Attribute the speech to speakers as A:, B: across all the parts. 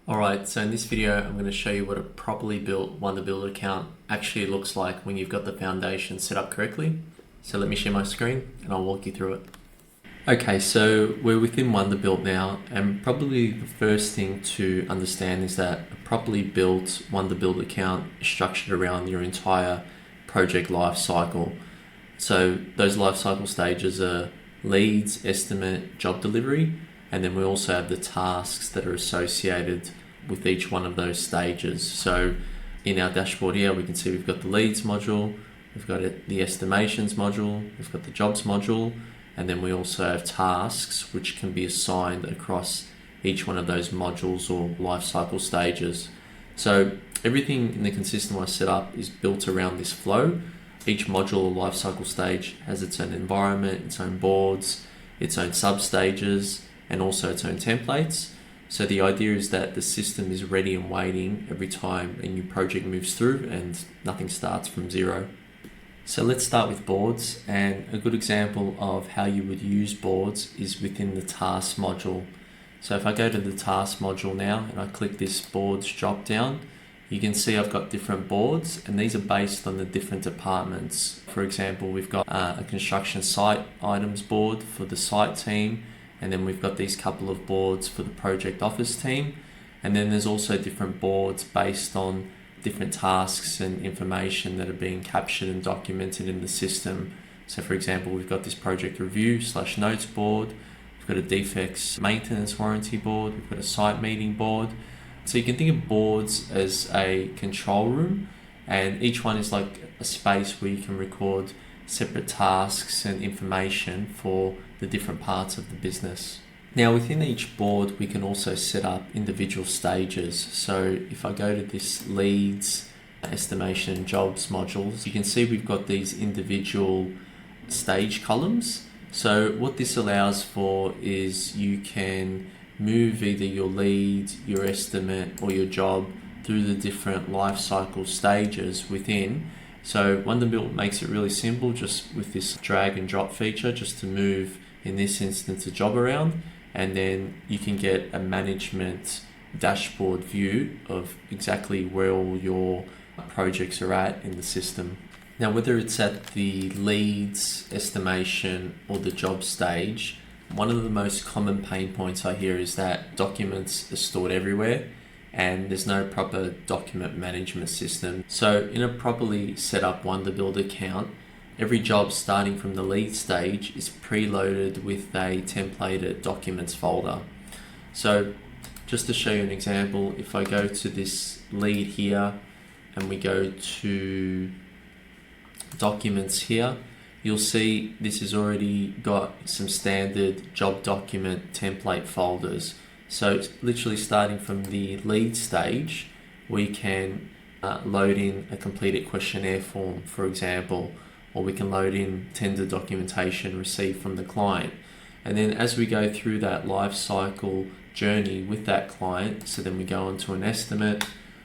A: Alright, so in this video I'm going to show you what a properly built Wunderbuild account actually looks like when you've got the foundation set up correctly. So let me share my screen and I'll walk you through it. Okay, so we're within Wunderbuild now, and probably the first thing to understand is that a properly built Wunderbuild account is structured around your entire project life cycle. So those life cycle stages are leads, estimate, job delivery, and then we also have the tasks that are associated with each one of those stages. So in our dashboard here, we can see we've got the leads module, we've got the estimations module, we've got the jobs module, and then we also have tasks which can be assigned across each one of those modules or life cycle stages. So everything in the Consystemised setup is built around this flow. Each module or life cycle stage has its own environment, its own boards, its own sub-stages, and also its own templates. So the idea is that the system is ready and waiting every time a new project moves through and nothing starts from zero. So let's start with boards, and a good example of how you would use boards is within the task module. So if I go to the task module now and I click this boards drop down, you can see I've got different boards, and these are based on the different departments. For example, we've got a construction site items board for the site team, and then we've got these couple of boards for the project office team. And then there's also different boards based on different tasks and information that are being captured and documented in the system. So for example, we've got this project review / notes board, we've got a defects maintenance warranty board, we've got a site meeting board. So you can think of boards as a control room, and each one is like a space where you can record separate tasks and information for the different parts of the business. Now within each board we can also set up individual stages. So if I go to this leads, estimation and jobs modules, you can see we've got these individual stage columns. So what this allows for is you can move either your lead, your estimate or your job through the different life cycle stages within. So Wunderbuild makes it really simple just with this drag and drop feature, just to move, in this instance, a job around, and then you can get a management dashboard view of exactly where all your projects are at in the system. Now, whether it's at the leads, estimation or the job stage, one of the most common pain points I hear is that documents are stored everywhere and there's no proper document management system. So in a properly set up Wunderbuild account, every job starting from the lead stage is preloaded with a templated documents folder. So just to show you an example, if I go to this lead here and we go to documents here, you'll see this has already got some standard job document template folders. So it's literally starting from the lead stage, we can load in a completed questionnaire form, for example, or we can load in tender documentation received from the client. And then as we go through that life cycle journey with that client, so then we go on to an estimate,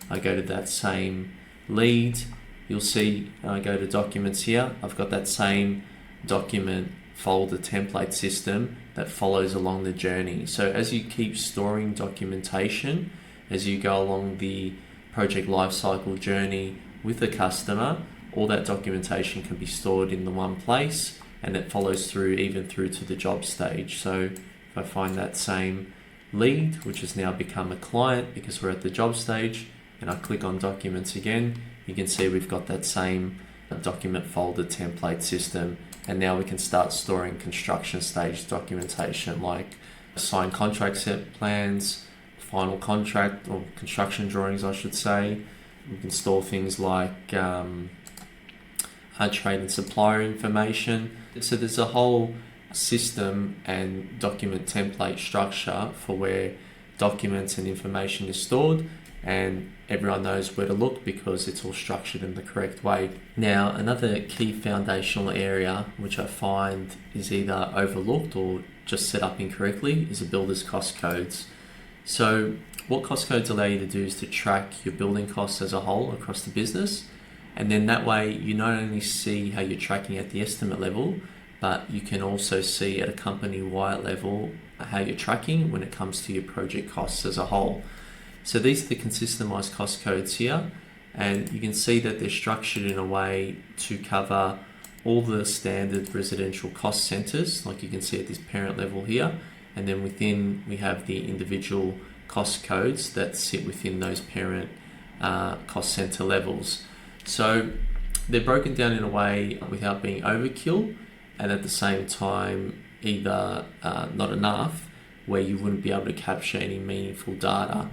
A: I go to that same lead, you'll see I go to documents here, I've got that same document folder template system that follows along the journey. So as you keep storing documentation, as you go along the project lifecycle journey with the customer, all that documentation can be stored in the one place, and it follows through even through to the job stage. So if I find that same lead, which has now become a client because we're at the job stage, and I click on documents again, you can see we've got that same document folder template system, and now we can start storing construction stage documentation like signed contract set plans, final contract or construction drawings I should say. We can store things like trade and supplier information. So there's a whole system and document template structure for where documents and information is stored, and everyone knows where to look because it's all structured in the correct way. Now, another key foundational area which I find is either overlooked or just set up incorrectly is a builder's cost codes. So what cost codes allow you to do is to track your building costs as a whole across the business, and then that way you not only see how you're tracking at the estimate level, but you can also see at a company-wide level how you're tracking when it comes to your project costs as a whole. So these are the Consystemise cost codes here, and you can see that they're structured in a way to cover all the standard residential cost centres, like you can see at this parent level here, and then within we have the individual cost codes that sit within those parent cost centre levels. So they're broken down in a way without being overkill, and at the same time either not enough where you wouldn't be able to capture any meaningful data.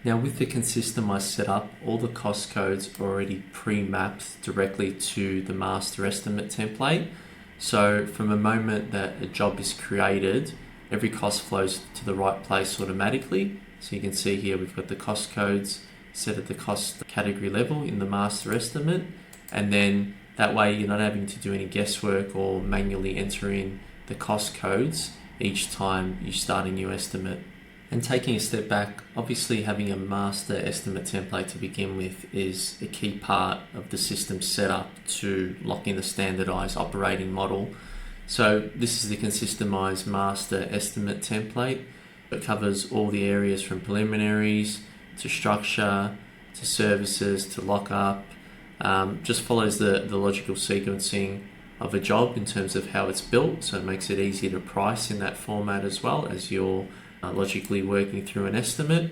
A: Now with the Consystemise setup, all the cost codes are already pre-mapped directly to the master estimate template. So from a moment that a job is created, every cost flows to the right place automatically. So you can see here we've got the cost codes set at the cost category level in the master estimate, and then that way you're not having to do any guesswork or manually enter in the cost codes each time you start a new estimate. And taking a step back, obviously having a master estimate template to begin with is a key part of the system setup to lock in the standardized operating model. So this is the Consystemise master estimate template. It covers all the areas from preliminaries to structure to services to lockup. Just follows the logical sequencing of a job in terms of how it's built, so it makes it easier to price in that format as well as you're logically working through an estimate.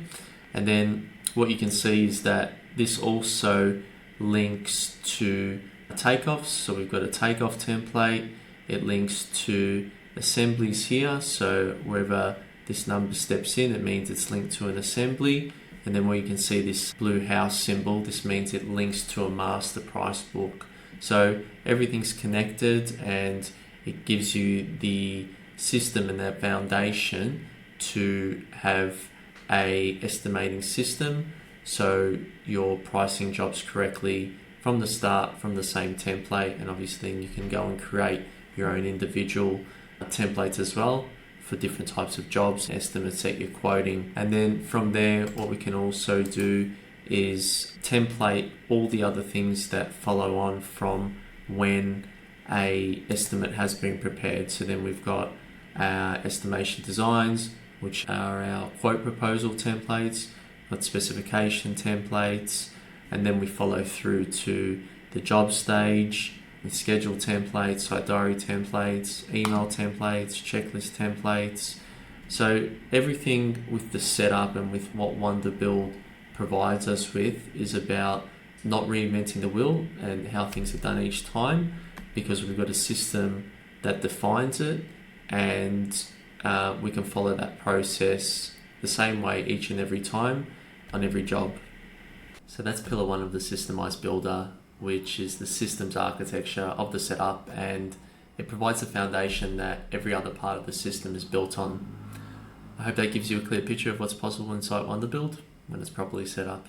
A: And then what you can see is that this also links to takeoffs. So we've got a takeoff template. It links to assemblies here, so wherever this number steps in, it means it's linked to an assembly. And then where you can see this blue house symbol, this means it links to a master price book. So everything's connected, and it gives you the system and that foundation to have a estimating system, so you're pricing jobs correctly from the start from the same template. And obviously you can go and create your own individual templates as well for different types of jobs, estimates that you're quoting. And then from there, what we can also do is template all the other things that follow on from when a estimate has been prepared. So then we've got our estimation designs, which are our quote proposal templates, got specification templates, and then we follow through to the job stage with schedule templates, site diary templates, email templates, checklist templates. So everything with the setup and with what Wunderbuild provides us with is about not reinventing the wheel and how things are done each time, because we've got a system that defines it, and we can follow that process the same way each and every time on every job. So that's pillar one of the Systemised Builder, which is the systems architecture of the setup, and it provides the foundation that every other part of the system is built on. I hope that gives you a clear picture of what's possible inside Wunderbuild when it's properly set up.